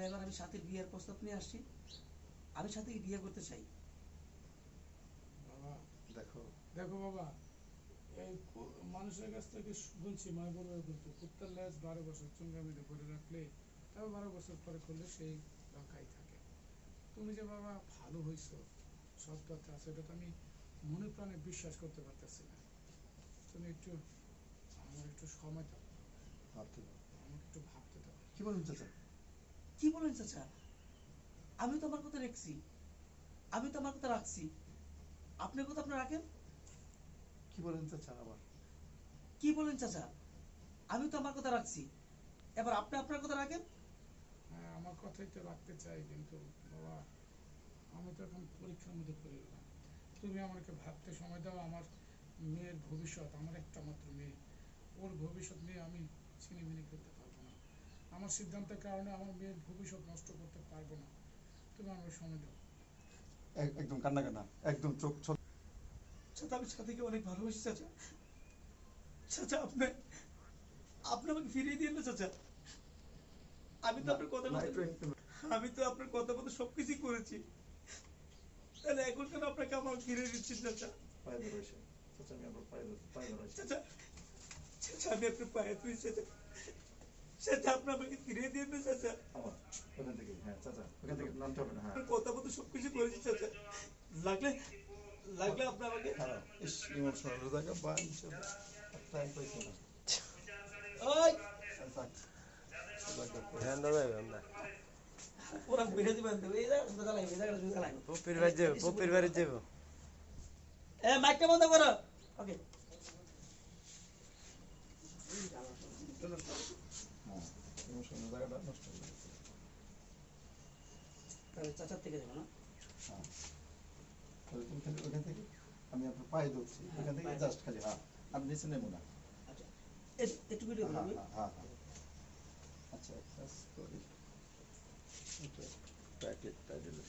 এবার আমি সাথে বিয়ের প্রস্তাব নিয়ে আসছি, আমি সাথে বিয়ে করতে চাই। বাবা দেখো দেখো বাবা, এই মানুষের কাছ থেকে শুনছি মা বলবে কিন্তু কুত্তার লেজ 12 বছর চুঙ্গামিতে করে রাখলে তাও 12 বছর পরে করলে সেই রক্ষাই থাকে। তুমি যে বাবা ভালো হইছো, সব কথা আছে, এটা তো আমি মনে প্রাণে বিশ্বাস করতে পারতেছি না। তুমি একটু আমার একটু সময় দাও, ভাবতে দাও, আমাকে একটু ভাবতে দাও। কি বলেন চাচা? কি বলেন চাচা? আমি তো আমার কথা রাখছি, আমি তো আমার কথা রাখছি, আপনার কথা আপনি রাখেন। কি বলেন চাচা আবার? কি বলেন চাচা? আমি তো আমার কথা রাখছি, এবার আপনি আপনার কথা রাখেন। হ্যাঁ, আমার কথাই তো রাখতে চাই, কিন্তু বাবা আমি তো এখন পরীক্ষার মধ্যে পড়ে গেলাম। তুমি আমাকে ভাবতে সময় দাও। আমার মেয়ের ভবিষ্যৎ, আমার একটা মাত্র মেয়ে, ওর ভবিষ্যৎ নিয়ে আমি ছিনিমিনি করতে পারবো না। আমার সিদ্ধান্তের কারণে আমার মেয়ের ভবিষ্যৎ নষ্ট করতে পারবো না। তুমি আমার সময় দাও। একদম কান্না কান্না, একদম চোখ ছোট। চাচা আমি সাথীকে অনেক ভালোবাসি চাচা। চাচা আপনি আপনি আমাকে ফিরিয়ে দিন না চাচা। আমি তো আপনার কথা মতো আমি তো আপনার কথা মতো সবকিছুই করেছি, তাহলে এখন কেন আপনাকে আমাকে ফিরিয়ে দিচ্ছেন চাচা? পায়ে ধরেছে চাচা, আমি আবার পায়ে ধরেছি চাচা, চাচা আমি আপনার পায়ে ধরি চাচা। চাচা আপনি আমাকে ফিরিয়ে দিন না চাচা। আমার ওখান থেকে, হ্যাঁ চাচা ওখান থেকে নামতে হবে না। হ্যাঁ আপনার কথা মতো সবকিছু করেছি চাচা, লাগলে লাগলে আপনি আমাকে খারাপ ইমোশনাল জায়গা বাঞ্চ টাইম পাইছে না। ওই ধ্যান দাও না পুরা বেরে দিবেন তো এই জায়গা সুন্দর লাগে, এই জায়গা সুন্দর লাগে। পপির বাড়ি যাব। এ মাইকটা বন্ধ করো। ওকে হ্যাঁ ইমোশনাল জায়গাটা নষ্ট হয়ে গেছে। তাহলে চাচার থেকে যাবো না? হ্যাঁ তাহলে তুমি খালি ওখান থেকে, আমি আপনার পায়ে ধরছি ওখান থেকে জাস্ট খালি, হ্যাঁ আমি নিচে নেবো না। আচ্ছা একটু ভিডিও হ্যাঁ করবি। হ্যাঁ হ্যাঁ হ্যাঁ আচ্ছা এক কাজ করি, এটা প্যাকেটটা দিলে